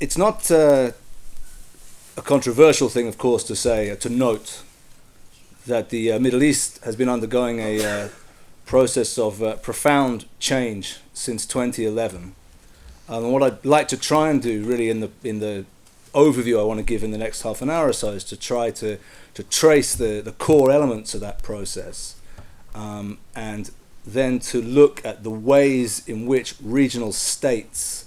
It's not a controversial thing, of course, to note that the Middle East has been undergoing a process of profound change since 2011. And what I'd like to try and do, really, in the overview I want to give in the next half an hour or so, is to try to trace the core elements of that process, and then to look at the ways in which regional states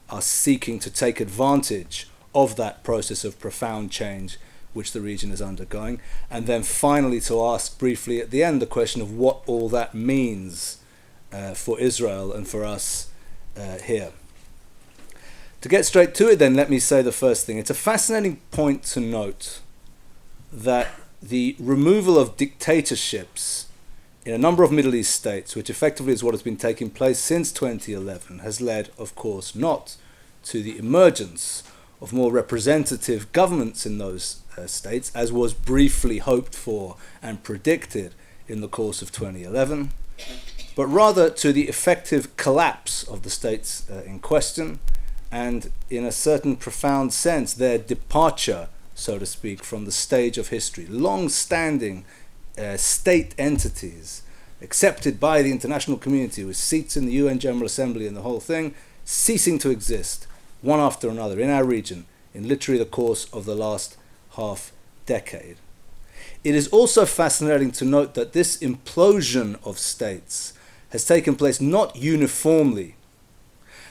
are seeking to take advantage of that process of profound change which the region is undergoing, and then finally to ask briefly at the end the question of what all that means for Israel and for us here. To get straight to it then, let me say the first thing. It's a fascinating point to note that the removal of dictatorships in a number of Middle East states, which effectively is what has been taking place since 2011, has led, of course, not to the emergence of more representative governments in those states, as was briefly hoped for and predicted in the course of 2011, but rather to the effective collapse of the states in question, and in a certain profound sense, their departure, so to speak, from the stage of history. Long-standing state entities accepted by the international community with seats in the UN General Assembly and the whole thing, ceasing to exist one after another in our region in literally the course of the last half decade. It is also fascinating to note that this implosion of states has taken place not uniformly,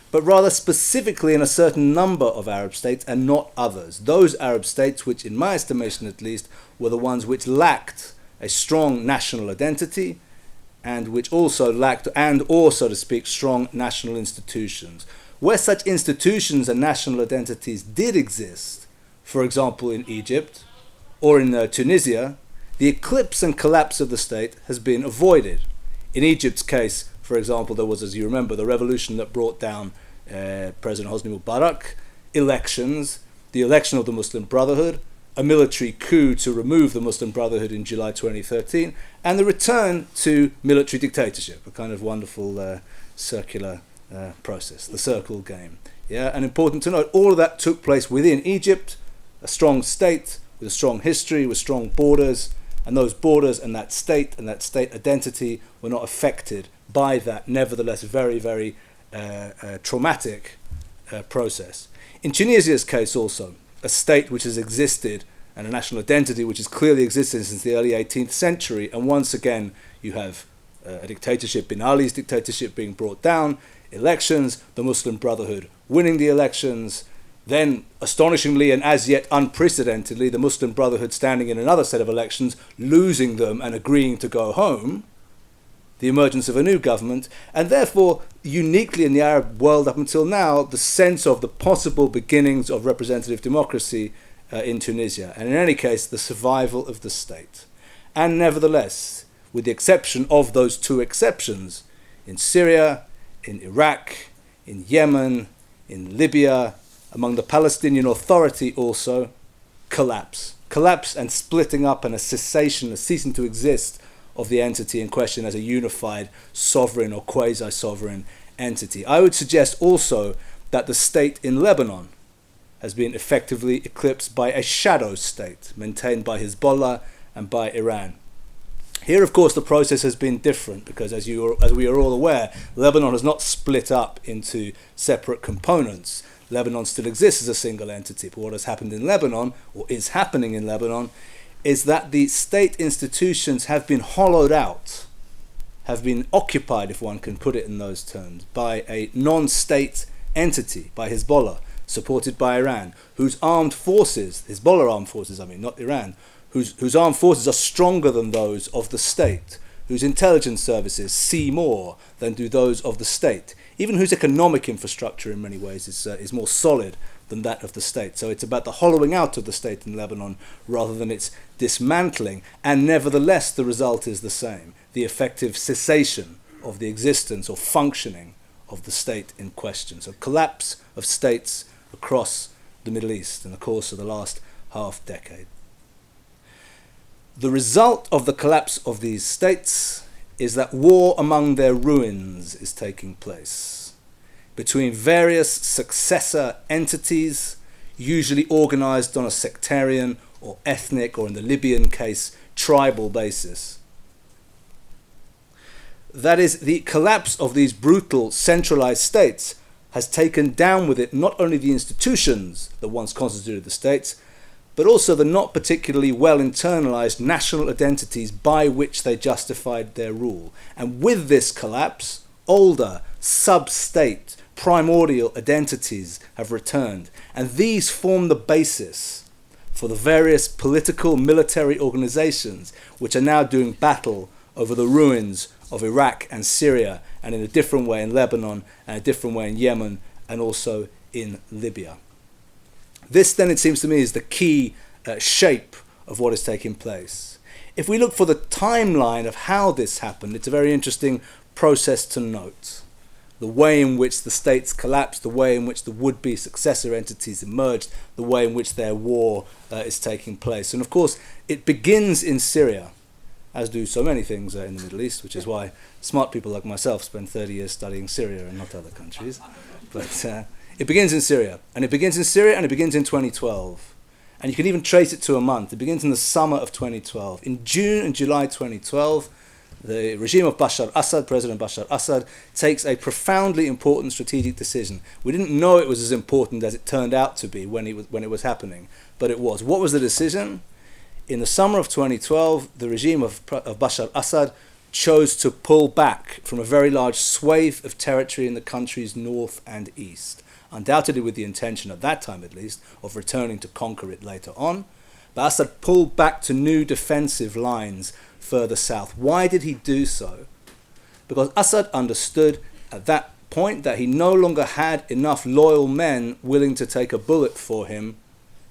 but rather specifically in a certain number of Arab states and not others. Those Arab states which, in my estimation at least, were the ones which lacked a strong national identity and which also lacked, or so to speak, strong national institutions. Where such institutions and national identities did exist, for example in Egypt or in Tunisia, the eclipse and collapse of the state has been avoided. In Egypt's case, for example, there was, as you remember, the revolution that brought down President Hosni Mubarak, elections, the election of the Muslim Brotherhood, a military coup to remove the Muslim Brotherhood in July 2013, and the return to military dictatorship, a kind of wonderful circular process, the circle game. Yeah, and important to note, all of that took place within Egypt, a strong state with a strong history, with strong borders, and those borders and that state identity were not affected by that, nevertheless, very, very traumatic process. In Tunisia's case also, a state which has existed and a national identity which has clearly existed since the early 18th century, and once again you have a dictatorship, Ben Ali's dictatorship being brought down, elections, the Muslim Brotherhood winning the elections, then astonishingly and as yet unprecedentedly the Muslim Brotherhood standing in another set of elections, losing them and agreeing to go home, the emergence of a new government, and therefore uniquely in the Arab world up until now, the sense of the possible beginnings of representative democracy in Tunisia, and in any case the survival of the state. And nevertheless, with the exception of those two exceptions, in Syria, in Iraq, in Yemen, in Libya, among the Palestinian Authority also, collapse and splitting up and a cessation, a ceasing to exist of the entity in question as a unified sovereign or quasi-sovereign entity. I would suggest also that the state in Lebanon has been effectively eclipsed by a shadow state maintained by Hezbollah and by Iran. Here, of course, the process has been different because, as we are all aware, Lebanon has not split up into separate components. Lebanon still exists as a single entity, but what has happened in Lebanon, or is happening in Lebanon, is that the state institutions have been hollowed out, have been occupied, if one can put it in those terms, by a non-state entity, by Hezbollah, supported by Iran, whose armed forces, Hezbollah armed forces, not Iran, whose armed forces are stronger than those of the state, whose intelligence services see more than do those of the state, even whose economic infrastructure in many ways is more solid than that of the state. So it's about the hollowing out of the state in Lebanon rather than its dismantling, and nevertheless the result is the same, the effective cessation of the existence or functioning of the state in question. So collapse of states across the Middle East in the course of the last half decade. The result of the collapse of these states is that war among their ruins is taking place. between various successor entities, usually organized on a sectarian or ethnic, or in the Libyan case, tribal basis. That is, the collapse of these brutal centralized states has taken down with it not only the institutions that once constituted the states, but also the not particularly well internalized national identities by which they justified their rule. And with this collapse, older, sub-state, primordial identities have returned. And these form the basis for the various political military organizations which are now doing battle over the ruins of Iraq and Syria, and in a different way in Lebanon, and a different way in Yemen, and also in Libya. This then, it seems to me, is the key shape of what is taking place. If we look for the timeline of how this happened, it's a very interesting process to note. The way in which the states collapsed, the way in which the would-be successor entities emerged, the way in which their war is taking place. And of course, it begins in Syria, as do so many things in the Middle East, which is why smart people like myself spend 30 years studying Syria and not other countries. But it begins in Syria, and it begins in 2012. And you can even trace it to a month. It begins in the summer of 2012. In June and July 2012, the regime of Bashar Assad, President Bashar Assad, takes a profoundly important strategic decision. We didn't know it was as important as it turned out to be when it was happening, but it was. What was the decision? In the summer of 2012, the regime of Bashar Assad chose to pull back from a very large swathe of territory in the country's north and east, undoubtedly with the intention, at that time at least, of returning to conquer it later on. But Assad pulled back to new defensive lines further south. Why did he do so? Because Assad understood at that point that he no longer had enough loyal men willing to take a bullet for him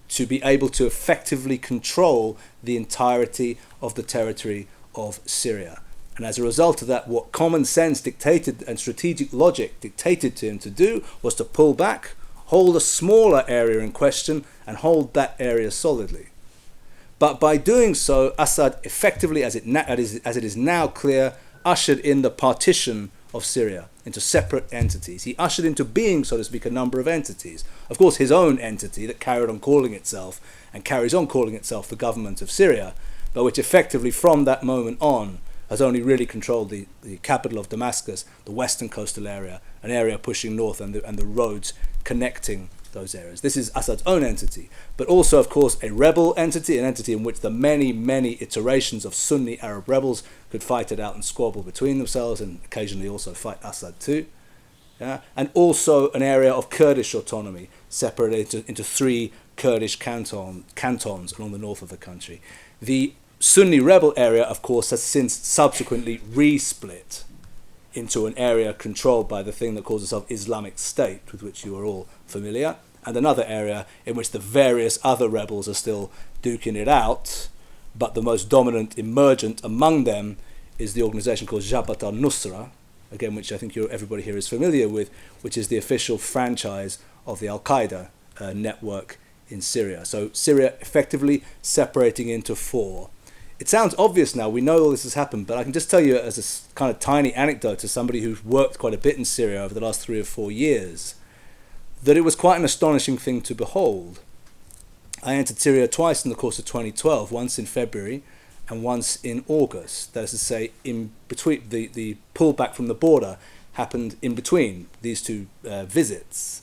to be able to effectively control the entirety of the territory of Syria. And as a result of that, what common sense dictated and strategic logic dictated to him to do was to pull back, hold a smaller area in question, and hold that area solidly. But by doing so, Assad effectively, as it is now clear, ushered in the partition of Syria into separate entities. He ushered into being, so to speak, a number of entities. Of course, his own entity that carried on calling itself, and carries on calling itself, the government of Syria, but which effectively from that moment on has only really controlled the capital of Damascus, the western coastal area, an area pushing north, and the roads connecting those areas. This is Assad's own entity, but also, of course, a rebel entity, an entity in which the many, many iterations of Sunni Arab rebels could fight it out and squabble between themselves, and occasionally also fight Assad too. Yeah? And also an area of Kurdish autonomy, separated into three Kurdish cantons along the north of the country. The Sunni rebel area, of course, has since subsequently re-split into an area controlled by the thing that calls itself Islamic State, with which you are all familiar, and another area in which the various other rebels are still duking it out, but the most dominant emergent among them is the organization called Jabhat al-Nusra, again, which I think everybody here is familiar with, which is the official franchise of the Al-Qaeda network in Syria. So Syria effectively separating into four. It sounds obvious now, we know all this has happened, but I can just tell you as a kind of tiny anecdote to somebody who's worked quite a bit in Syria over the last 3 or 4 years, that it was quite an astonishing thing to behold. I entered Syria twice in the course of 2012, once in February and once in August. That is to say, in between, the pullback from the border happened in between these two visits.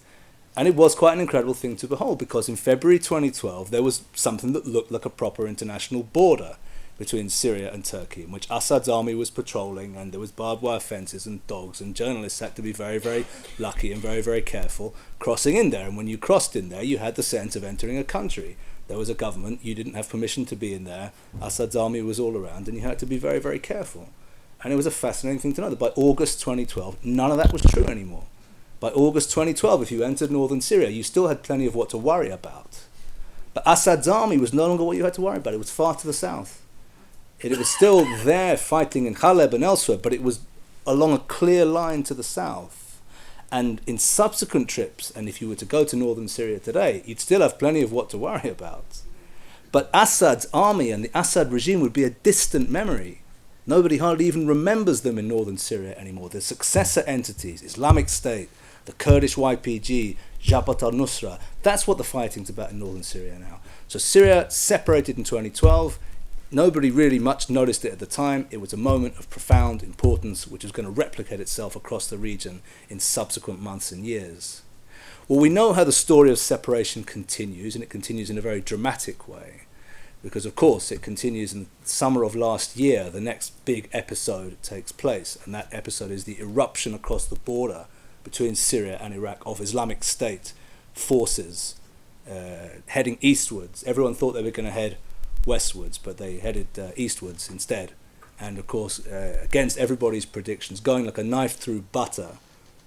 And it was quite an incredible thing to behold, because in February 2012 there was something that looked like a proper international border between Syria and Turkey, in which Assad's army was patrolling, and there was barbed wire fences and dogs, and journalists had to be very, very lucky and very, very careful crossing in there. And when you crossed in there, you had the sense of entering a country. There was a government, you didn't have permission to be in there, Assad's army was all around, and you had to be very, very careful. And it was a fascinating thing to know that by August 2012, none of that was true anymore. By August 2012, if you entered northern Syria, you still had plenty of what to worry about. But Assad's army was no longer what you had to worry about. It was far to the south. It was still there fighting in Haleb and elsewhere, but it was along a clear line to the south. And in subsequent trips, and if you were to go to northern Syria today, you'd still have plenty of what to worry about. But Assad's army and the Assad regime would be a distant memory. Nobody hardly even remembers them in northern Syria anymore. The successor entities, Islamic State, the Kurdish YPG, Jabhat al-Nusra. That's what the fighting's about in northern Syria now. So Syria separated in 2012. Nobody really much noticed it at the time. It was a moment of profound importance which is going to replicate itself across the region in subsequent months and years. Well, we know how the story of separation continues, and it continues in a very dramatic way. Because, of course, it continues in the summer of last year. The next big episode takes place, and that episode is the eruption across the border between Syria and Iraq of Islamic State forces heading eastwards. Everyone thought they were going to head westwards, but they headed eastwards instead. And, of course, against everybody's predictions, going like a knife through butter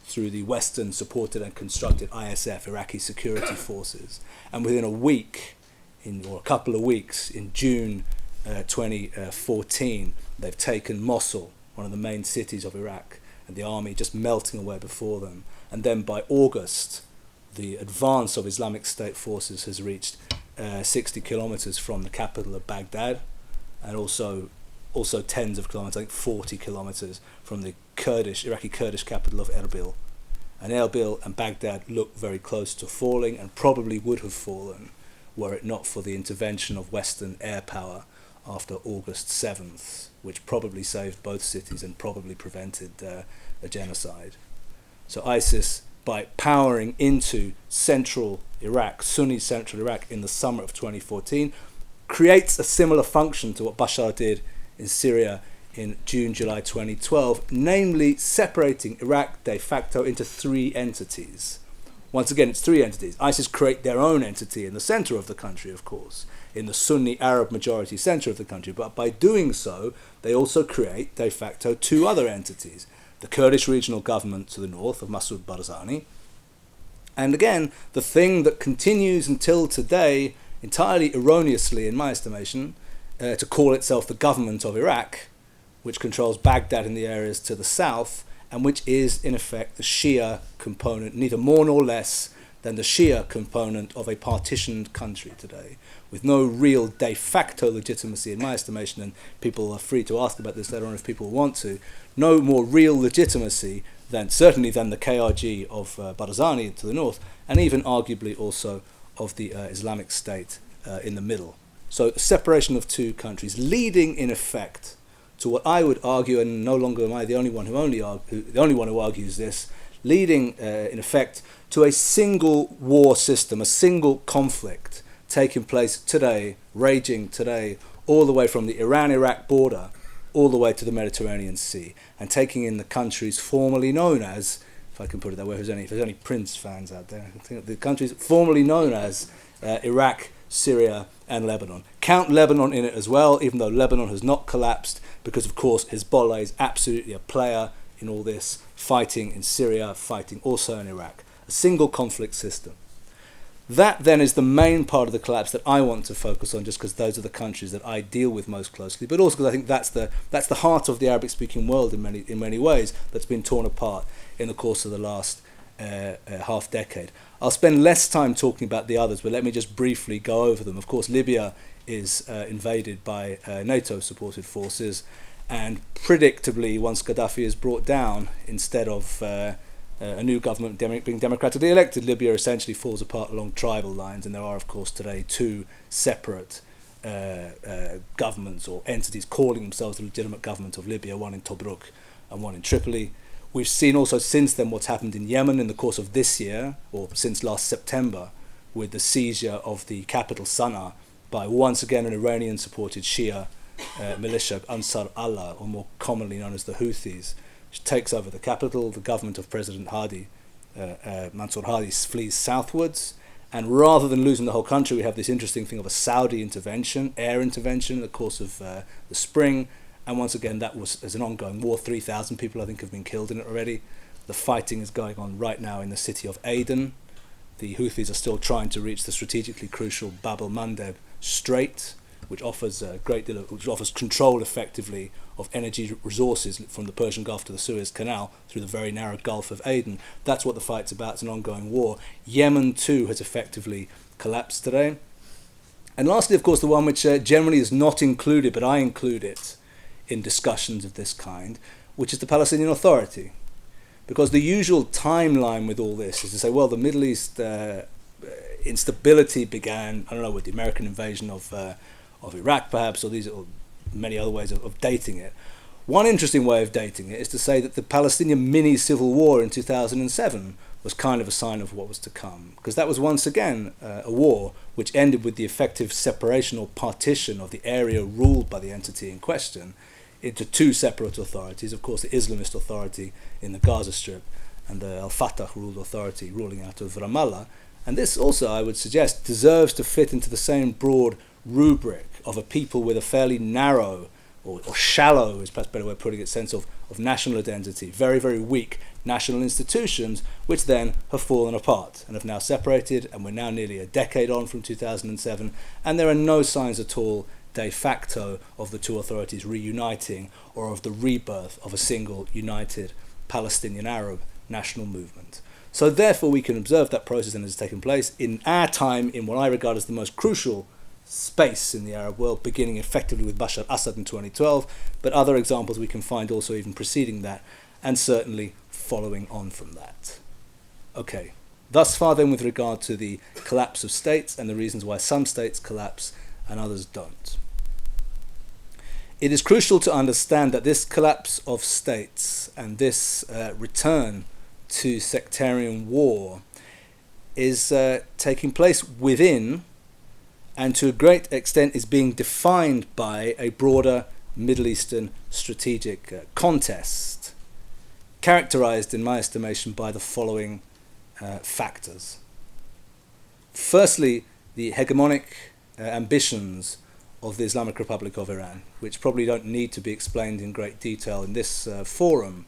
through the Western-supported and constructed ISF, Iraqi security forces. And within a week, or a couple of weeks, in June 2014, they've taken Mosul, one of the main cities of Iraq, and the army just melting away before them. And then by August, the advance of Islamic State forces has reached 60 kilometers from the capital of Baghdad, and also tens of kilometers, I think 40 kilometers from the Iraqi Kurdish capital of Erbil. And Erbil and Baghdad look very close to falling, and probably would have fallen were it not for the intervention of Western air power after August 7th, which probably saved both cities and probably prevented a genocide. So ISIS, by powering into central Iraq, Sunni central Iraq in the summer of 2014, creates a similar function to what Bashar did in Syria in June, July 2012, namely separating Iraq de facto into three entities. Once again, it's three entities. ISIS create their own entity in the center of the country, of course, in the Sunni Arab majority center of the country, but by doing so, they also create de facto two other entities. The Kurdish regional government to the north of Masoud Barzani, and again, the thing that continues until today, entirely erroneously in my estimation, to call itself the government of Iraq, which controls Baghdad and the areas to the south, and which is, in effect, the Shia component, neither more nor less than the Shia component of a partitioned country today, with no real de facto legitimacy, in my estimation, and people are free to ask about this later on if people want to, no more real legitimacy than the KRG of Barzani to the north, and even arguably also of the Islamic State in the middle. So separation of two countries, leading in effect to what I would argue, and no longer am I the only one who argues this, leading in effect to a single war system, a single conflict taking place today, raging today, all the way from the Iran-Iraq border, all the way to the Mediterranean Sea, and taking in the countries formerly known as, if I can put it that way, if there's any Prince fans out there, I think the countries formerly known as Iraq, Syria, and Lebanon. Count Lebanon in it as well, even though Lebanon has not collapsed, because of course Hezbollah is absolutely a player in all this, fighting in Syria, fighting also in Iraq. A single conflict system. That then is the main part of the collapse that I want to focus on, just because those are the countries that I deal with most closely, but also because I think that's the heart of the Arabic-speaking world in many ways that's been torn apart in the course of the last half decade. I'll spend less time talking about the others, but let me just briefly go over them. Of course, Libya is invaded by NATO-supported forces, and predictably, once Gaddafi is brought down, instead of a new government being democratically elected, Libya essentially falls apart along tribal lines, and there are, of course, today two separate governments or entities calling themselves the legitimate government of Libya, one in Tobruk and one in Tripoli. We've seen also since then what's happened in Yemen in the course of this year, or since last September, with the seizure of the capital Sana'a by once again an Iranian-supported Shia militia, Ansar Allah, or more commonly known as the Houthis, which takes over the capital. The government of President Hadi, Mansour Hadi, flees southwards, and rather than losing the whole country, we have this interesting thing of a Saudi intervention, air intervention in the course of the spring. And once again, that was as an ongoing war. 3,000 people, I think, have been killed in it already. The fighting is going on right now in the city of Aden. The Houthis are still trying to reach the strategically crucial Bab el-Mandeb Strait, which offers which offers control effectively of energy resources from the Persian Gulf to the Suez Canal through the very narrow Gulf of Aden. That's what the fight's about. It's an ongoing war. Yemen too has effectively collapsed today. And lastly, of course, the one which generally is not included, but I include it in discussions of this kind, which is the Palestinian Authority. Because the usual timeline with all this is to say, well, the Middle East instability began, I don't know, with the American invasion of Iraq, perhaps, or many other ways of dating it. One interesting way of dating it is to say that the Palestinian mini-civil war in 2007 was kind of a sign of what was to come, because that was once again a war which ended with the effective separation or partition of the area ruled by the entity in question into two separate authorities, of course the Islamist authority in the Gaza Strip and the al-Fatah ruled authority ruling out of Ramallah. And this also, I would suggest, deserves to fit into the same broad rubric of a people with a fairly narrow or shallow, is perhaps a better way of putting it, sense of national identity, very, very weak national institutions, which then have fallen apart and have now separated, and we're now nearly a decade on from 2007, and there are no signs at all de facto of the two authorities reuniting or of the rebirth of a single united Palestinian Arab national movement. So therefore we can observe that process and has taken place in our time in what I regard as the most crucial space in the Arab world, beginning effectively with Bashar Assad in 2012, but other examples we can find also even preceding that, and certainly following on from that. Okay, thus far then with regard to the collapse of states and the reasons why some states collapse and others don't. It is crucial to understand that this collapse of states and this return to sectarian war is taking place within, and to a great extent is being defined by, a broader Middle Eastern strategic contest, characterized in my estimation by the following factors. Firstly, the hegemonic ambitions of the Islamic Republic of Iran, which probably don't need to be explained in great detail in this forum.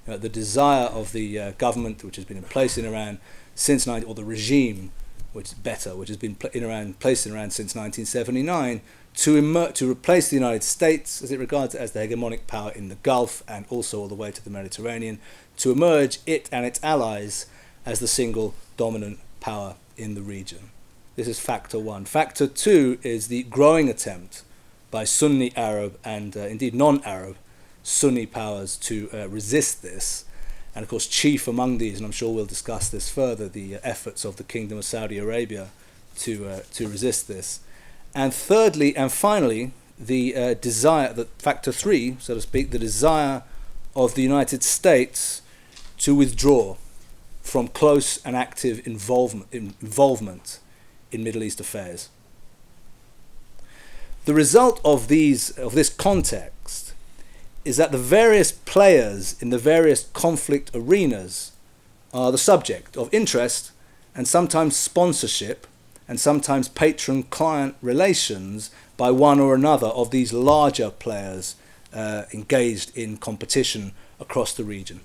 The desire of the government, which has been in place in Iran since or the regime, which is better, which has been placed in Iran since 1979, to replace the United States as it regards it as the hegemonic power in the Gulf and also all the way to the Mediterranean, to emerge, it and its allies, as the single dominant power in the region. This is factor one. Factor two is the growing attempt by Sunni Arab and indeed non-Arab Sunni powers to resist this. And of course, chief among these, and I'm sure we'll discuss this further, the efforts of the Kingdom of Saudi Arabia to resist this. And thirdly and finally, the desire, the factor three, so to speak, the desire of the United States to withdraw from close and active involvement in Middle East affairs. The result of this context is that the various players in the various conflict arenas are the subject of interest and sometimes sponsorship and sometimes patron-client relations by one or another of these larger players engaged in competition across the region.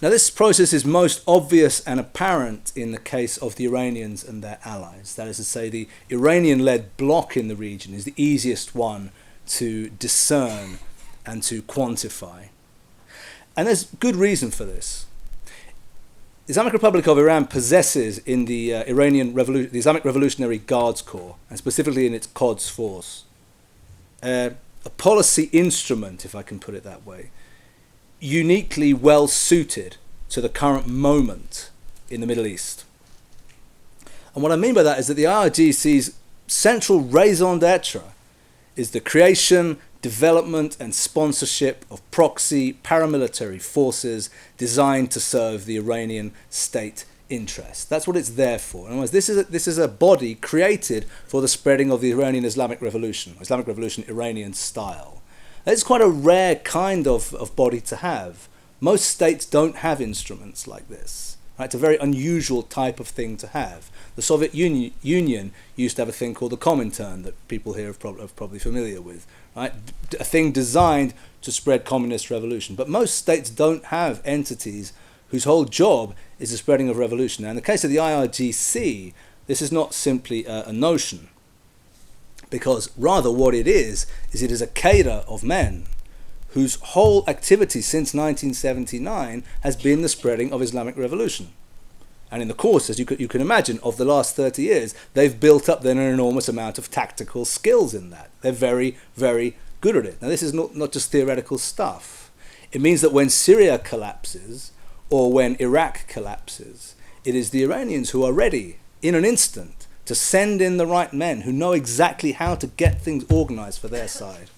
Now, this process is most obvious and apparent in the case of the Iranians and their allies. That is to say, the Iranian-led bloc in the region is the easiest one to discern and to quantify. And there's good reason for this. The Islamic Republic of Iran possesses in the the Islamic Revolutionary Guards Corps, and specifically in its Quds force, a policy instrument, if I can put it that way, uniquely well suited to the current moment in the Middle East. And what I mean by that is that the IRGC's central raison d'etre is the creation, development and sponsorship of proxy paramilitary forces designed to serve the Iranian state interest. That's what it's there for. In other words, this is a body created for the spreading of the Iranian Islamic Revolution Iranian style. It's quite a rare kind of body to have. Most states don't have instruments like this. Right? It's a very unusual type of thing to have. The Soviet Union used to have a thing called the Comintern that people here are probably familiar with. Right? A thing designed to spread communist revolution. But most states don't have entities whose whole job is the spreading of revolution. Now, in the case of the IRGC, this is not simply a notion, because rather what it is it is a cadre of men whose whole activity since 1979 has been the spreading of Islamic revolution. And in the course, as you can imagine, of the last 30 years, they've built up then an enormous amount of tactical skills in that. They're very, very good at it. Now, this is not just theoretical stuff. It means that when Syria collapses, or when Iraq collapses, it is the Iranians who are ready, in an instant, to send in the right men who know exactly how to get things organized for their side.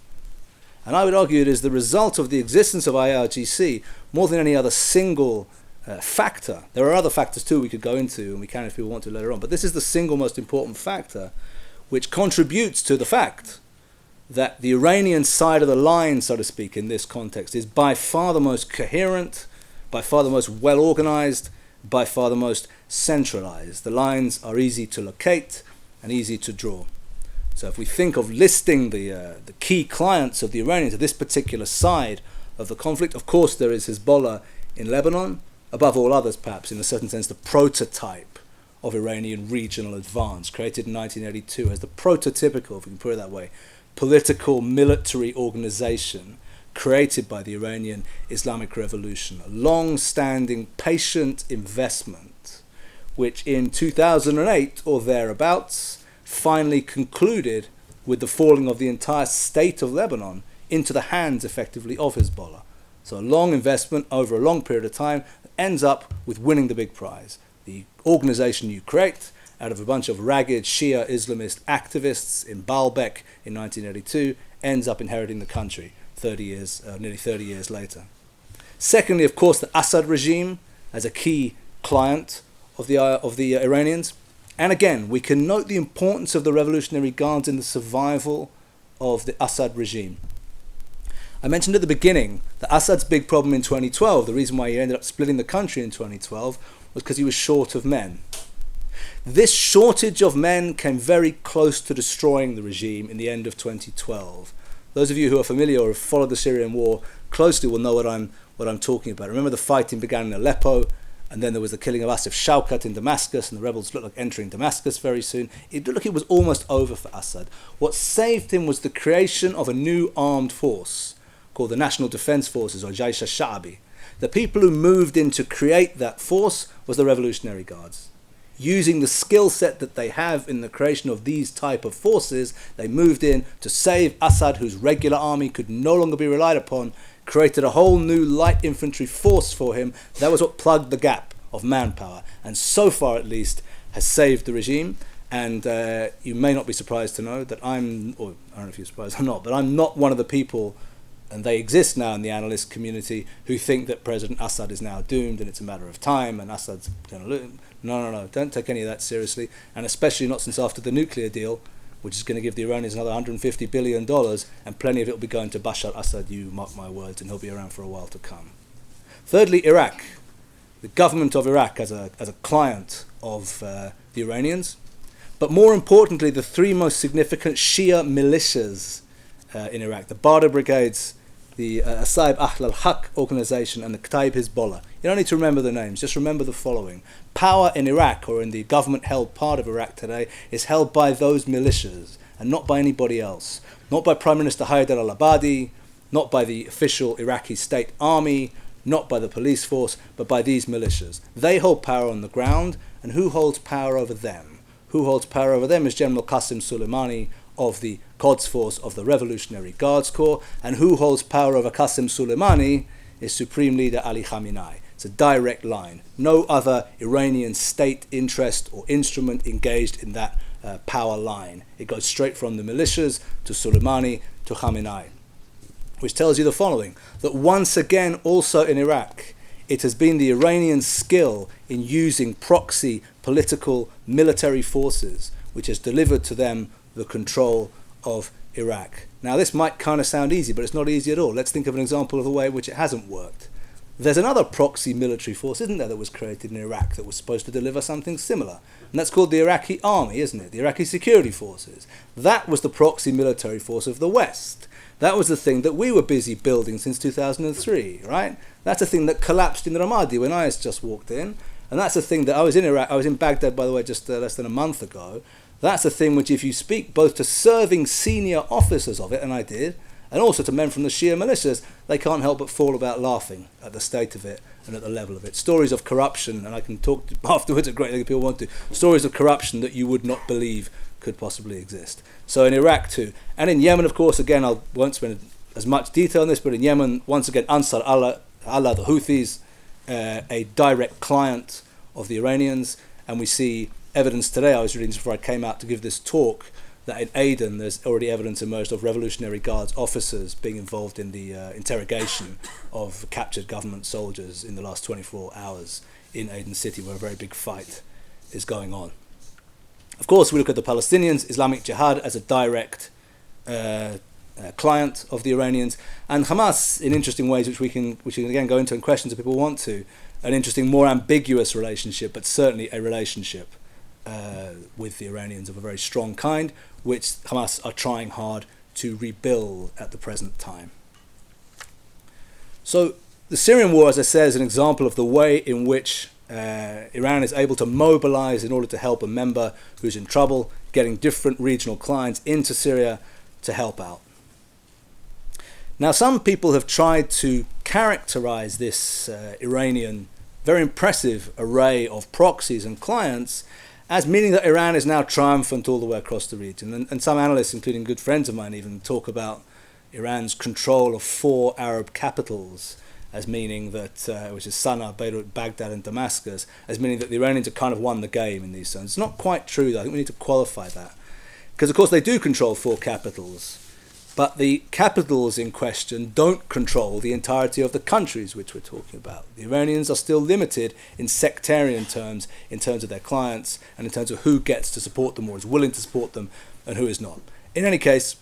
And I would argue it is the result of the existence of IRGC more than any other single factor. There are other factors too we could go into, and we can if people want to later on, but this is the single most important factor which contributes to the fact that the Iranian side of the line, so to speak, in this context, is by far the most coherent, by far the most well-organized, by far the most centralized. The lines are easy to locate and easy to draw. So if we think of listing the key clients of the Iranians at this particular side of the conflict, of course there is Hezbollah in Lebanon, above all others perhaps, in a certain sense the prototype of Iranian regional advance, created in 1982 as the prototypical, if we can put it that way, political military organization created by the Iranian Islamic Revolution, a long-standing patient investment which in 2008 or thereabouts finally concluded with the falling of the entire state of Lebanon into the hands effectively of Hezbollah. So a long investment over a long period of time ends up with winning the big prize. The organization you create out of a bunch of ragged Shia Islamist activists in Baalbek in 1982 ends up inheriting the country nearly 30 years later. Secondly, of course, the Assad regime as a key client of the Iranians. And again, we can note the importance of the Revolutionary Guards in the survival of the Assad regime. I mentioned at the beginning that Assad's big problem in 2012, the reason why he ended up splitting the country in 2012, was because he was short of men. This shortage of men came very close to destroying the regime in the end of 2012. Those of you who are familiar or have followed the Syrian war closely will know what I'm talking about. Remember the fighting began in Aleppo, and then there was the killing of Asif Shaukat in Damascus, and the rebels looked like entering Damascus very soon. It looked like it was almost over for Assad. What saved him was the creation of a new armed force called the National Defense Forces, or Jaish al-Sha'bi. The people who moved in to create that force was the Revolutionary Guards. Using the skill set that they have in the creation of these type of forces, they moved in to save Assad, whose regular army could no longer be relied upon, created a whole new light infantry force for him. That was what plugged the gap of manpower, and so far at least has saved the regime. And you may not be surprised to know that I don't know if you're surprised or not, but I'm not one of the people, and they exist now in the analyst community, who think that President Assad is now doomed and it's a matter of time and Assad's going to lose. No, don't take any of that seriously, and especially not since after the nuclear deal, which is going to give the Iranians another $150 billion, and plenty of it will be going to Bashar Assad, you mark my words, and he'll be around for a while to come. Thirdly, Iraq. The government of Iraq as a client of the Iranians, but more importantly, the three most significant Shia militias in Iraq, the Badr Brigades, the Asaib Ahl al-Haq organization, and the Kataib Hezbollah. You don't need to remember the names, just remember the following. Power in Iraq, or in the government-held part of Iraq today, is held by those militias, and not by anybody else. Not by Prime Minister Haider al-Abadi, not by the official Iraqi state army, not by the police force, but by these militias. They hold power on the ground, and who holds power over them? Who holds power over them is General Qasem Soleimani of the Quds Force of the Revolutionary Guards Corps, and who holds power over Qasem Soleimani is Supreme Leader Ali Khamenei. It's a direct line. No other Iranian state interest or instrument engaged in that power line. It goes straight from the militias to Soleimani to Khamenei, which tells you the following, that once again also in Iraq, it has been the Iranian skill in using proxy political military forces which has delivered to them the control of Iraq. Now this might kind of sound easy, but it's not easy at all. Let's think of an example of the way in which it hasn't worked. There's another proxy military force, isn't there, that was created in Iraq that was supposed to deliver something similar. And that's called the Iraqi army, isn't it? The Iraqi security forces. That was the proxy military force of the West. That was the thing that we were busy building since 2003, right? That's a thing that collapsed in Ramadi when I just walked in. And that's a thing that I was in Iraq. I was in Baghdad, by the way, just less than a month ago. That's a thing which if you speak both to serving senior officers of it, and I did, and also to men from the Shia militias, they can't help but fall about laughing at the state of it and at the level of it. Stories of corruption, and I can talk afterwards a great deal if people want to, stories of corruption that you would not believe could possibly exist. So in Iraq too, and in Yemen, of course, again, I won't spend as much detail on this, but in Yemen, once again, Ansar Allah, the Houthis, a direct client of the Iranians, and we see evidence today. I was reading this before I came out to give this talk, that in Aden there's already evidence emerged of Revolutionary Guards officers being involved in the interrogation of captured government soldiers in the last 24 hours in Aden city, where a very big fight is going on. Of course, we look at the Palestinians, Islamic Jihad as a direct client of the Iranians, and Hamas in interesting ways, which we can again go into in questions if people want to, an interesting, more ambiguous relationship, but certainly a relationship with the Iranians of a very strong kind, which Hamas are trying hard to rebuild at the present time. So the Syrian war, as I said, is an example of the way in which Iran is able to mobilize in order to help a member who's in trouble, getting different regional clients into Syria to help out. Now, some people have tried to characterize this Iranian very impressive array of proxies and clients as meaning that Iran is now triumphant all the way across the region. And some analysts, including good friends of mine, even talk about Iran's control of 4 Arab capitals as meaning that, which is Sana'a, Beirut, Baghdad and Damascus, as meaning that the Iranians have kind of won the game in these zones. It's not quite true, though. I think we need to qualify that. Because, of course, they do control 4 capitals, but the capitals in question don't control the entirety of the countries which we're talking about. The Iranians are still limited in sectarian terms, in terms of their clients, and in terms of who gets to support them or is willing to support them and who is not. In any case,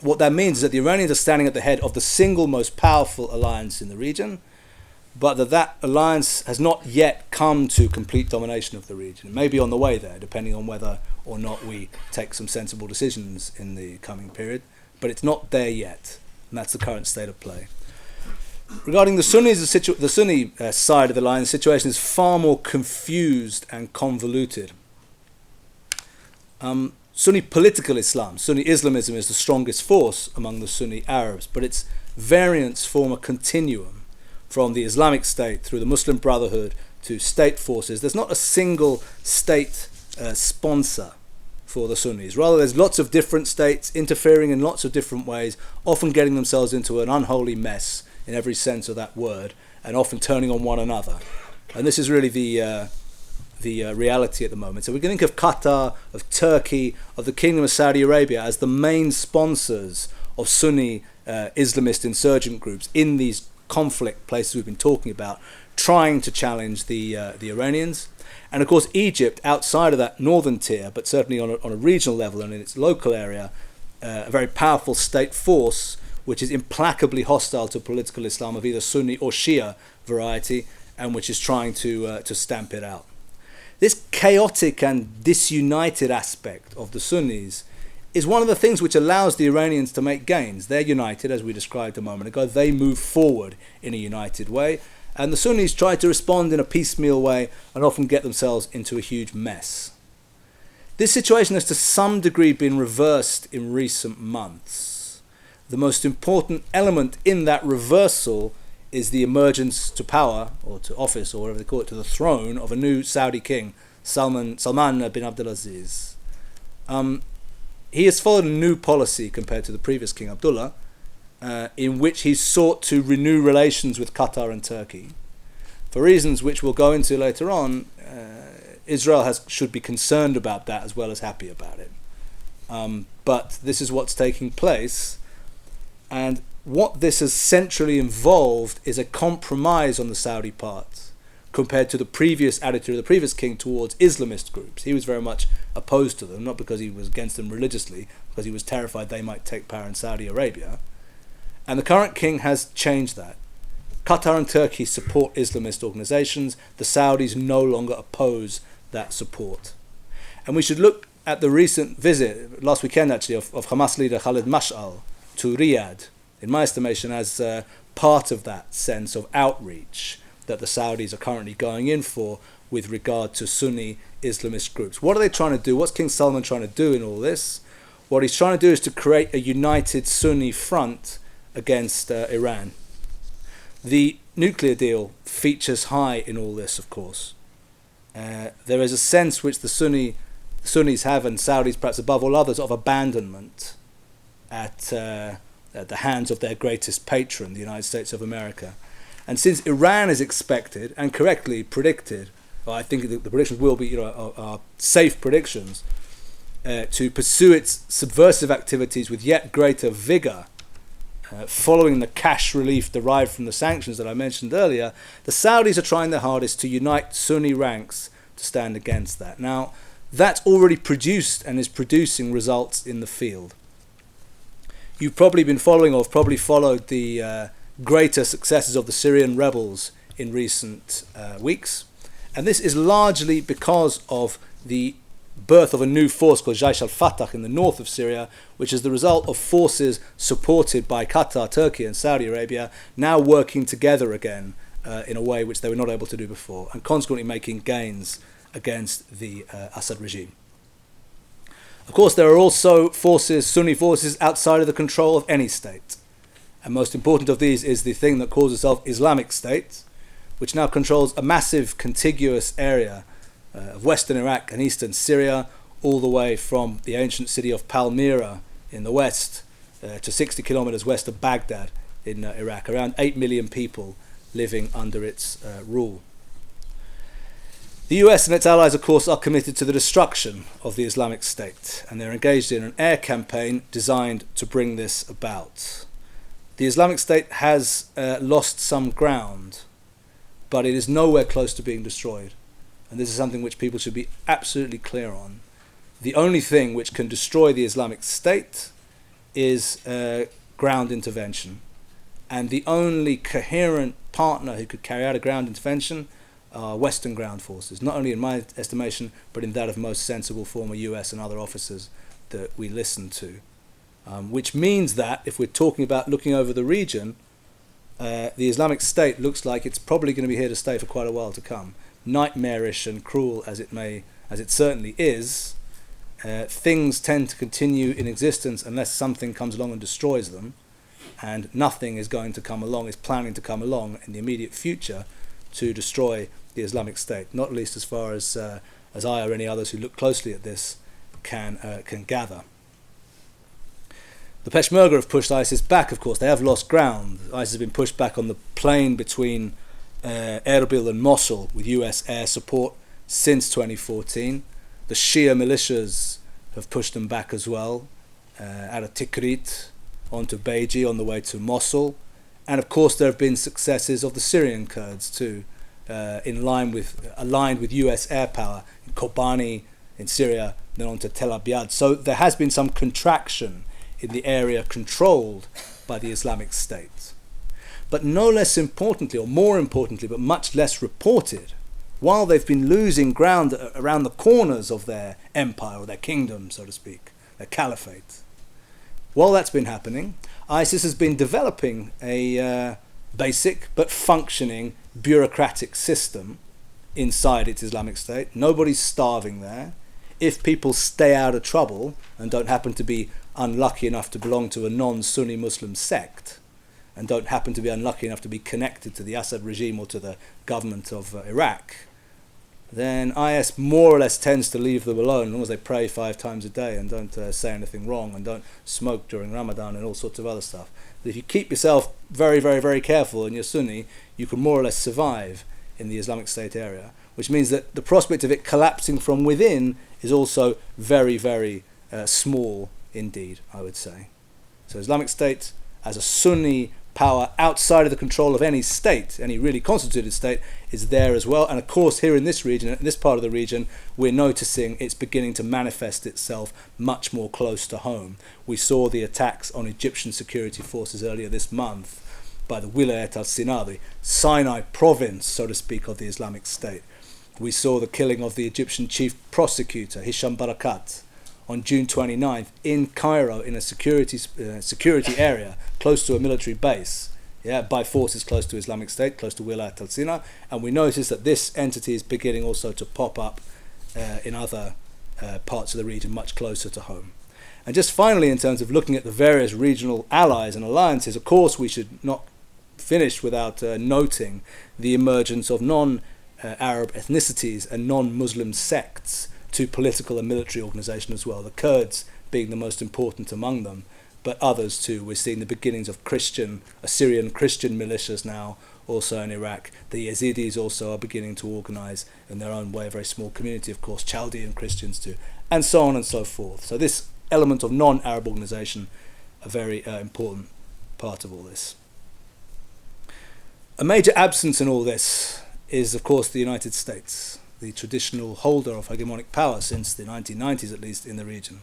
what that means is that the Iranians are standing at the head of the single most powerful alliance in the region, but that alliance has not yet come to complete domination of the region. It may be on the way there, depending on whether or not we take some sensible decisions in the coming period, but it's not there yet, and that's the current state of play. Regarding the Sunnis, the Sunni side of the line, the situation is far more confused and convoluted. Sunni political Islam, Sunni Islamism, is the strongest force among the Sunni Arabs, but its variants form a continuum from the Islamic State through the Muslim Brotherhood to state forces. There's not a single state sponsor for the Sunnis. Rather, there's lots of different states interfering in lots of different ways, often getting themselves into an unholy mess in every sense of that word, and often turning on one another. And this is really the reality at the moment. So we can think of Qatar, of Turkey, of the Kingdom of Saudi Arabia as the main sponsors of Sunni Islamist insurgent groups in these conflict places we've been talking about, trying to challenge the Iranians. And of course Egypt, outside of that northern tier, but certainly on a regional level and in its local area, a very powerful state force which is implacably hostile to political Islam of either Sunni or Shia variety, and which is trying to stamp it out. This chaotic and disunited aspect of the Sunnis is one of the things which allows the Iranians to make gains. They're united, as we described a moment ago. They move forward in a united way, and the Sunnis try to respond in a piecemeal way and often get themselves into a huge mess. This situation has to some degree been reversed in recent months. The most important element in that reversal is the emergence to power, or to office, or whatever they call it, to the throne of a new Saudi king, Salman bin Abdulaziz. He has followed a new policy compared to the previous king, Abdullah, in which he sought to renew relations with Qatar and Turkey. For reasons which we'll go into later on, Israel should be concerned about that as well as happy about it. But this is what's taking place, and what this has centrally involved is a compromise on the Saudi part compared to the previous attitude of the previous king towards Islamist groups. He was very much opposed to them, not because he was against them religiously, because he was terrified they might take power in Saudi Arabia. And the current king has changed that. Qatar and Turkey support Islamist organizations. The Saudis no longer oppose that support. And we should look at the recent visit, last weekend actually, of Hamas leader Khalid Mash'al to Riyadh, in my estimation, as part of that sense of outreach that the Saudis are currently going in for with regard to Sunni Islamist groups. What are they trying to do? What's King Salman trying to do in all this? What he's trying to do is to create a united Sunni front against Iran. The nuclear deal features high in all this, of course. There is a sense which the Sunnis have, and Saudis perhaps above all others, of abandonment at at the hands of their greatest patron, the United States of America. And since Iran is expected, and correctly predicted, well, I think the predictions will be, are safe predictions, to pursue its subversive activities with yet greater vigour, following the cash relief derived from the sanctions that I mentioned earlier, the Saudis are trying their hardest to unite Sunni ranks to stand against that. Now, that's already produced and is producing results in the field. You've probably been following, or have probably followed, the greater successes of the Syrian Rebels in recent weeks. And this is largely because of the birth of a new force called Jaish al-Fatah in the north of Syria, which is the result of forces supported by Qatar, Turkey and Saudi Arabia now working together again in a way which they were not able to do before, and consequently making gains against the Assad regime. Of course, there are also forces, Sunni forces, outside of the control of any state. And most important of these is the thing that calls itself Islamic State, which now controls a massive contiguous area of western Iraq and eastern Syria, all the way from the ancient city of Palmyra in the west to 60 kilometers west of Baghdad in Iraq. Around 8 million people living under its rule. The US and its allies, of course, are committed to the destruction of the Islamic State, and they're engaged in an air campaign designed to bring this about. The Islamic State has lost some ground, but it is nowhere close to being destroyed. And this is something which people should be absolutely clear on. The only thing which can destroy the Islamic State is ground intervention. And the only coherent partner who could carry out a ground intervention are Western ground forces, not only in my estimation, but in that of most sensible former US and other officers that we listen to. Which means that if we're talking about looking over the region, the Islamic State looks like it's probably going to be here to stay for quite a while to come. Nightmarish and cruel as it certainly is, things tend to continue in existence unless something comes along and destroys them, and nothing is planning to come along in the immediate future to destroy the Islamic State, not least as far as I or any others who look closely at this can gather. The Peshmerga have pushed ISIS back, of course. They have lost ground. ISIS has been pushed back on the plain between Erbil and Mosul with US air support since 2014. The Shia militias have pushed them back as well, out of Tikrit onto Beji on the way to Mosul. And of course there have been successes of the Syrian Kurds too, aligned with US air power in Kobani in Syria, then on to Tel Abyad. So there has been some contraction in the area controlled by the Islamic State. But no less importantly, or more importantly, but much less reported, while they've been losing ground around the corners of their empire, or their kingdom, so to speak, their caliphate, while that's been happening, ISIS has been developing a basic but functioning bureaucratic system inside its Islamic State. Nobody's starving there. If people stay out of trouble and don't happen to be unlucky enough to belong to a non-Sunni Muslim sect, and don't happen to be unlucky enough to be connected to the Assad regime or to the government of Iraq, then IS more or less tends to leave them alone as long as they pray 5 times a day and don't say anything wrong and don't smoke during Ramadan and all sorts of other stuff. But if you keep yourself very, very, very careful and you're Sunni, you can more or less survive in the Islamic State area, which means that the prospect of it collapsing from within is also very, very small indeed, I would say. So Islamic State as a Sunni power outside of the control of any state, any really constituted state, is there as well. And of course here in this region, in this part of the region, we're noticing it's beginning to manifest itself much more close to home. We saw the attacks on Egyptian security forces earlier this month by the Wilayat al-Sinai, the Sinai province, so to speak, of the Islamic State. We saw the killing of the Egyptian chief prosecutor, Hisham Barakat, on June 29th in Cairo in a security area close to a military base, by forces close to Islamic State, close to Wilayat al-Sinai. And we notice that this entity is beginning also to pop up in other parts of the region much closer to home. And just finally, in terms of looking at the various regional allies and alliances, of course we should not finish without noting the emergence of non-Arab ethnicities and non-Muslim sects to political and military organisation as well, the Kurds being the most important among them, but others too. We're seeing the beginnings of Syrian Christian militias now, also in Iraq. The Yazidis also are beginning to organise in their own way, a very small community, of course, Chaldean Christians too, and so on and so forth. So this element of non-Arab organisation, a very important part of all this. A major absence in all this is, of course, the United States, the traditional holder of hegemonic power since the 1990s, at least, in the region.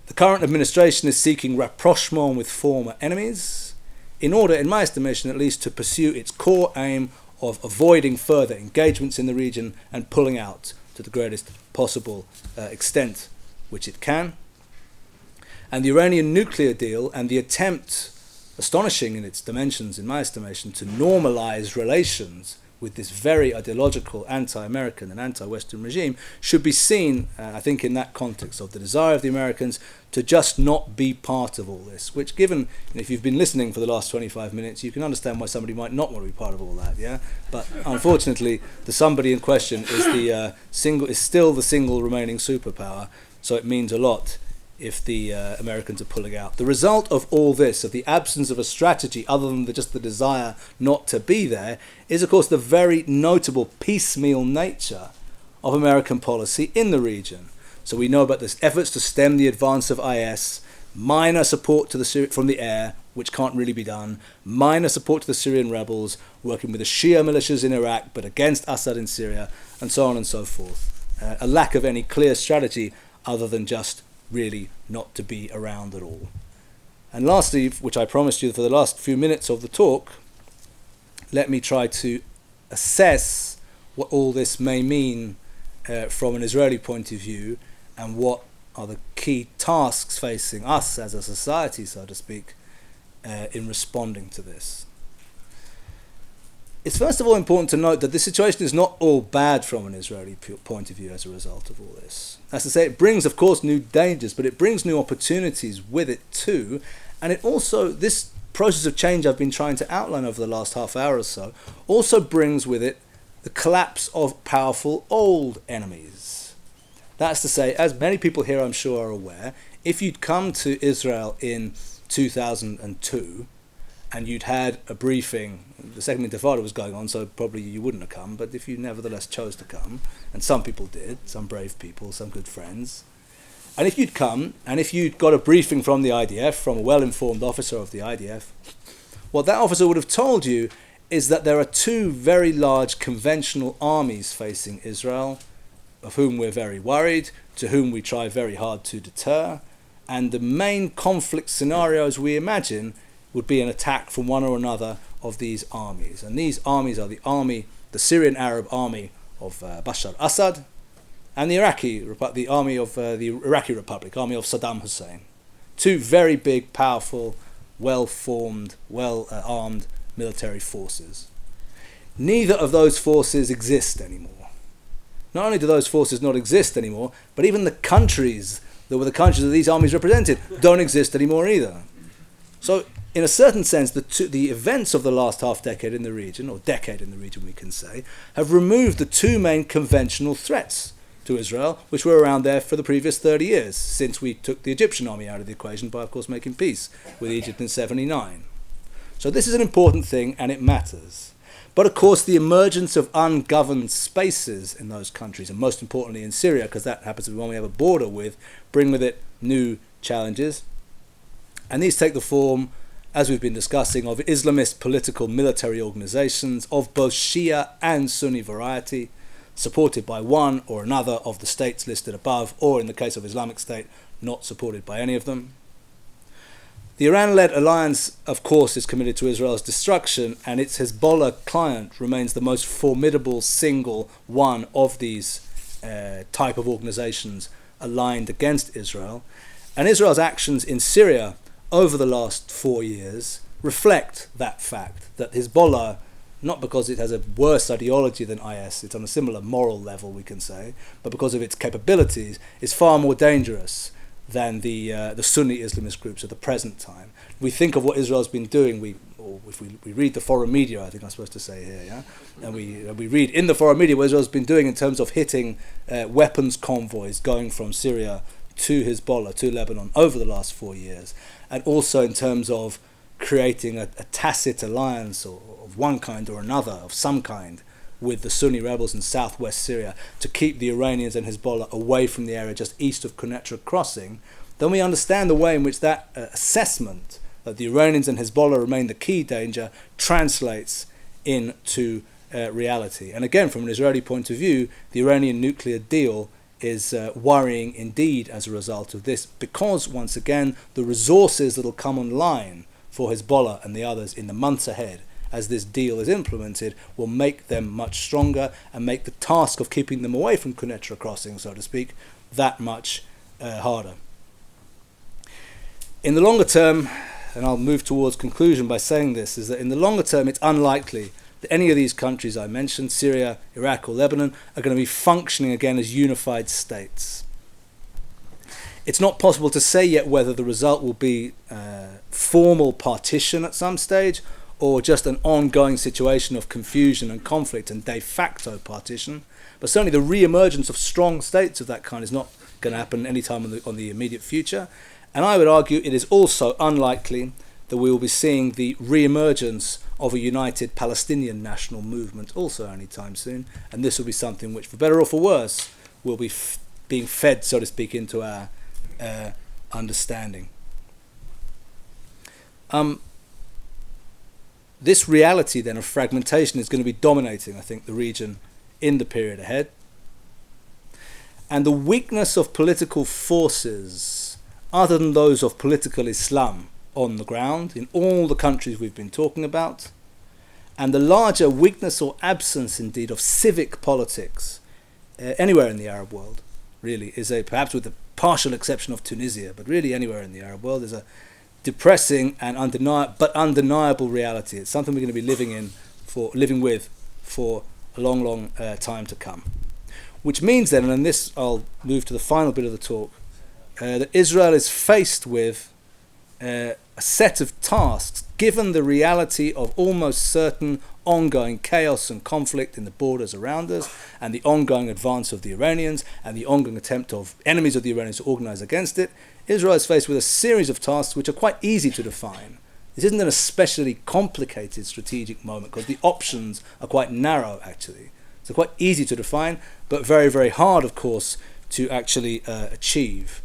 The current administration is seeking rapprochement with former enemies in order, in my estimation at least, to pursue its core aim of avoiding further engagements in the region and pulling out to the greatest possible extent which it can. And the Iranian nuclear deal and the attempt, astonishing in its dimensions in my estimation, to normalize relations with this very ideological anti-American and anti-Western regime should be seen, I think, in that context of the desire of the Americans to just not be part of all this, which given, if you've been listening for the last 25 minutes, you can understand why somebody might not want to be part of all that, yeah? But unfortunately, the somebody in question is still the single remaining superpower, so it means a lot if the Americans are pulling out. The result of all this, of the absence of a strategy other than just the desire not to be there, is of course the very notable piecemeal nature of American policy in the region. So we know about this efforts to stem the advance of IS, minor support to from the air, which can't really be done, minor support to the Syrian rebels, working with the Shia militias in Iraq but against Assad in Syria, and so on and so forth. A lack of any clear strategy other than just really not to be around at all. And lastly, which I promised you for the last few minutes of the talk, let me try to assess what all this may mean from an Israeli point of view, and what are the key tasks facing us as a society, so to speak, in responding to this. It's first of all important to note that this situation is not all bad from an Israeli point of view as a result of all this. As I say, it brings, of course, new dangers, but it brings new opportunities with it too. And it also, this process of change I've been trying to outline over the last half hour or so, also brings with it the collapse of powerful old enemies. That's to say, as many people here I'm sure are aware, if you'd come to Israel in 2002, and you'd had a briefing, the Second Intifada was going on, so probably you wouldn't have come, but if you nevertheless chose to come, and some people did, some brave people, some good friends, and if you'd come, and if you'd got a briefing from the IDF, from a well-informed officer of the IDF, what that officer would have told you is that there are two very large conventional armies facing Israel, of whom we're very worried, to whom we try very hard to deter, and the main conflict scenarios we imagine would be an attack from one or another of these armies. And these armies are the Syrian Arab army of Bashar Assad, and the army of the Iraqi Republic, army of Saddam Hussein. Two very big, powerful, well-formed, well-armed military forces. Neither of those forces exist anymore. Not only do those forces not exist anymore, but even the countries that were the countries that these armies represented don't exist anymore either. So, in a certain sense, the events of the last half-decade in the region, or decade in the region we can say, have removed the two main conventional threats to Israel, which were around there for the previous 30 years, since we took the Egyptian army out of the equation by, of course, making peace with Egypt in 79. So this is an important thing, and it matters. But, of course, the emergence of ungoverned spaces in those countries, and most importantly in Syria, because that happens to be one we have a border with, bring with it new challenges. And these take the form, as we've been discussing, of Islamist political military organizations of both Shia and Sunni variety, supported by one or another of the states listed above, or in the case of Islamic State, not supported by any of them. The Iran-led alliance, of course, is committed to Israel's destruction, and its Hezbollah client remains the most formidable single one of these type of organizations aligned against Israel. And Israel's actions in Syria over the last 4 years reflect that fact, that Hezbollah, not because it has a worse ideology than IS, it's on a similar moral level we can say, but because of its capabilities, is far more dangerous than the Sunni Islamist groups of the present time. We think of what Israel's been doing, if we read the foreign media, I think I'm supposed to say here, yeah? And we read in the foreign media what Israel's been doing in terms of hitting weapons convoys going from Syria to Hezbollah, to Lebanon, over the last 4 years, and also in terms of creating a tacit alliance of one kind or another, of some kind, with the Sunni rebels in southwest Syria to keep the Iranians and Hezbollah away from the area just east of Quneitra Crossing, then we understand the way in which that assessment that the Iranians and Hezbollah remain the key danger translates into reality. And again, from an Israeli point of view, the Iranian nuclear deal is worrying indeed as a result of this, because once again the resources that will come online for Hezbollah and the others in the months ahead as this deal is implemented will make them much stronger and make the task of keeping them away from Quneitra Crossing, so to speak, that much harder. In the longer term, and I'll move towards conclusion by saying this, is that in the longer term it's unlikely that any of these countries I mentioned, Syria, Iraq or Lebanon, are going to be functioning again as unified states. It's not possible to say yet whether the result will be formal partition at some stage or just an ongoing situation of confusion and conflict and de facto partition. But certainly the re-emergence of strong states of that kind is not going to happen anytime on the immediate future. And I would argue it is also unlikely that we will be seeing the re-emergence of a united Palestinian national movement also anytime soon. And this will be something which, for better or for worse, will be being fed, so to speak, into our understanding. This reality then of fragmentation is going to be dominating, I think, the region in the period ahead. And the weakness of political forces, other than those of political Islam on the ground in all the countries we've been talking about, and the larger weakness or absence indeed of civic politics anywhere in the Arab world, really, is perhaps with the partial exception of Tunisia, but really anywhere in the Arab world, is a depressing and undeniable reality. It's something we're going to be living with for a long, long time to come. Which means then, and in this I'll move to the final bit of the talk, that Israel is faced with a set of tasks, given the reality of almost certain ongoing chaos and conflict in the borders around us, and the ongoing advance of the Iranians, and the ongoing attempt of enemies of the Iranians to organize against it. Israel is faced with a series of tasks which are quite easy to define. This isn't an especially complicated strategic moment because the options are quite narrow, actually. So quite easy to define, but very, very hard, of course, to actually achieve.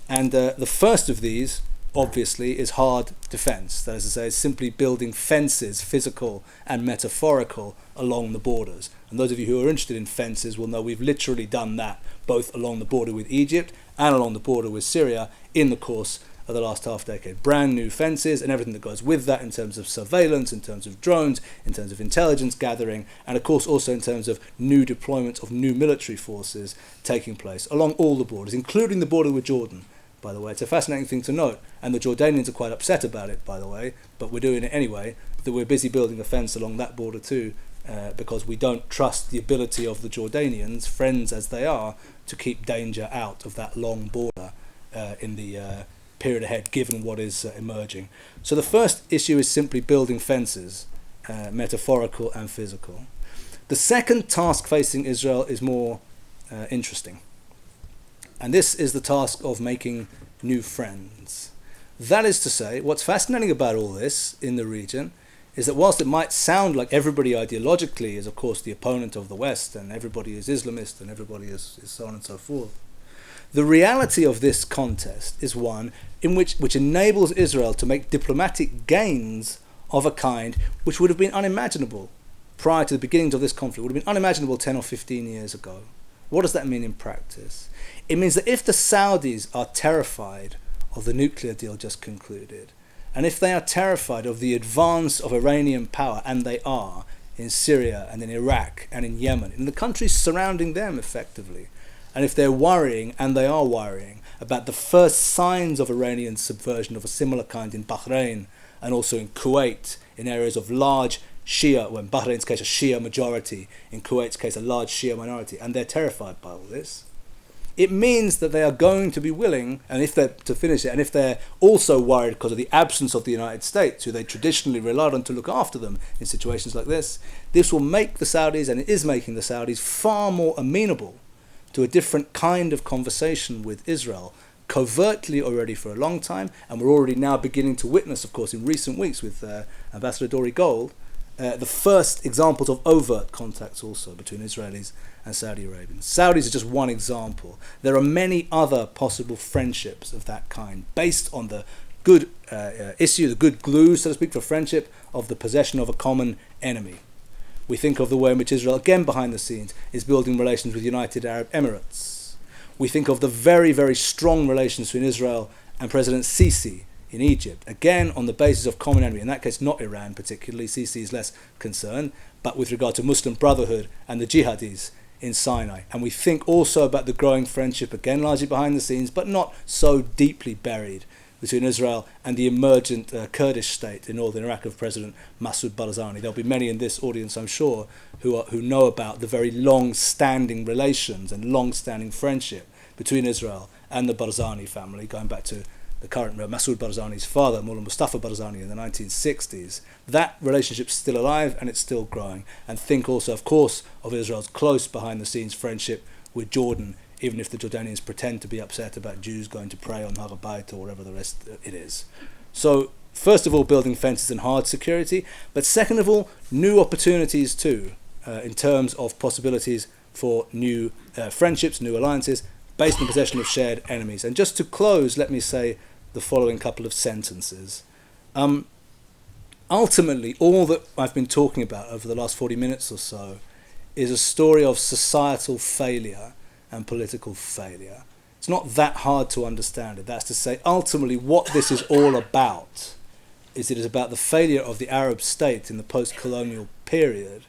And the first of these, obviously, is hard defense. That is to say, simply building fences, physical and metaphorical, along the borders. And those of you who are interested in fences will know we've literally done that, both along the border with Egypt and along the border with Syria in the course of the last half decade. Brand new fences and everything that goes with that in terms of surveillance, in terms of drones, in terms of intelligence gathering, and of course also in terms of new deployment of new military forces taking place along all the borders, including the border with Jordan, by the way. It's a fascinating thing to note, and the Jordanians are quite upset about it, by the way, but we're doing it anyway, that we're busy building a fence along that border too, because we don't trust the ability of the Jordanians, friends as they are, to keep danger out of that long border in the period ahead, given what is emerging. So the first issue is simply building fences, metaphorical and physical. The second task facing Israel is more interesting. And this is the task of making new friends. That is to say, what's fascinating about all this in the region is that whilst it might sound like everybody ideologically is of course the opponent of the West and everybody is Islamist and everybody is so on and so forth, the reality of this contest is one in which enables Israel to make diplomatic gains of a kind which would have been unimaginable prior to the beginnings of this conflict, would have been unimaginable 10 or 15 years ago. What does that mean in practice? It means that if the Saudis are terrified of the nuclear deal just concluded, and if they are terrified of the advance of Iranian power, and they are, in Syria and in Iraq and in Yemen, in the countries surrounding them effectively, and if they're worrying, and they are worrying, about the first signs of Iranian subversion of a similar kind in Bahrain and also in Kuwait, in areas of large Shia, well in Bahrain's case a Shia majority, in Kuwait's case a large Shia minority, and they're terrified by all this, it means that they are going to be willing, and if they're to finish it, and if they're also worried because of the absence of the United States, who they traditionally relied on to look after them in situations like this will make the Saudis, and it is making the Saudis, far more amenable to a different kind of conversation with Israel, covertly already for a long time, and we're already now beginning to witness, of course, in recent weeks with Ambassador Dori Gold, the first examples of overt contacts also between Israelis and Saudi Arabians. Saudis are just one example. There are many other possible friendships of that kind, based on the good issue, the good glue, so to speak, for friendship of the possession of a common enemy. We think of the way in which Israel, again behind the scenes, is building relations with United Arab Emirates. We think of the very, very strong relations between Israel and President Sisi in Egypt, again on the basis of common enemy. In that case, not Iran particularly. Sisi is less concerned, but with regard to Muslim Brotherhood and the jihadis in Sinai. And we think also about the growing friendship, again largely behind the scenes, but not so deeply buried, between Israel and the emergent Kurdish state in northern Iraq of President Masoud Barzani. There'll be many in this audience, I'm sure, who know about the very long-standing relations and long-standing friendship between Israel and the Barzani family, going back to the current Masoud Barzani's father, Mullah Mustafa Barzani, in the 1960s. That relationship's still alive and it's still growing. And think also, of course, of Israel's close behind-the-scenes friendship with Jordan, even if the Jordanians pretend to be upset about Jews going to pray on Har Bayt or whatever the rest it is. So, first of all, building fences and hard security, but second of all, new opportunities too, in terms of possibilities for new friendships, new alliances, based on possession of shared enemies. And just to close, let me say the following couple of sentences. Ultimately, all that I've been talking about over the last 40 minutes or so is a story of societal failure and political failure. It's not that hard to understand it. That's to say, ultimately, what this is all about is it is about the failure of the Arab state in the post-colonial period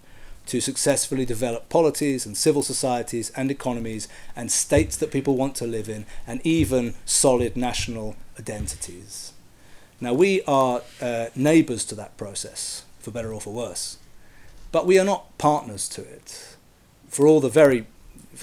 to successfully develop polities and civil societies and economies and states that people want to live in, and even solid national identities. Now, we are neighbours to that process, for better or for worse, but we are not partners to it. For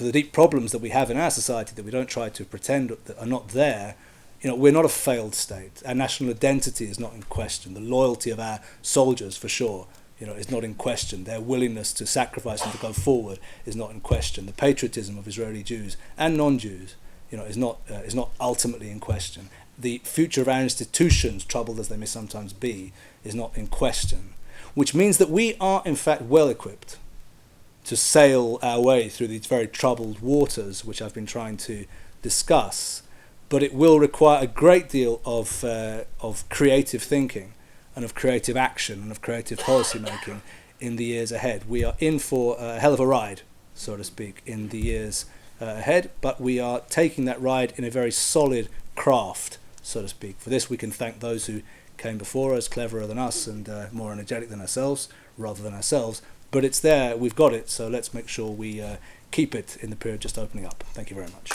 the deep problems that we have in our society that we don't try to pretend that are not there, we're not a failed state. Our national identity is not in question. The loyalty of our soldiers, for sure, is not in question. Their willingness to sacrifice and to go forward is not in question. The patriotism of Israeli Jews and non-Jews, is not ultimately in question. The future of our institutions, troubled as they may sometimes be, is not in question. Which means that we are, in fact, well equipped to sail our way through these very troubled waters, which I've been trying to discuss. But it will require a great deal of creative thinking and of creative action and of creative policy making in the years ahead. We are in for a hell of a ride, so to speak, in the years ahead, but we are taking that ride in a very solid craft, so to speak. For this we can thank those who came before us, cleverer than us and more energetic than ourselves, rather than ourselves. But it's there, we've got it, so let's make sure we keep it in the period just opening up. Thank you very much.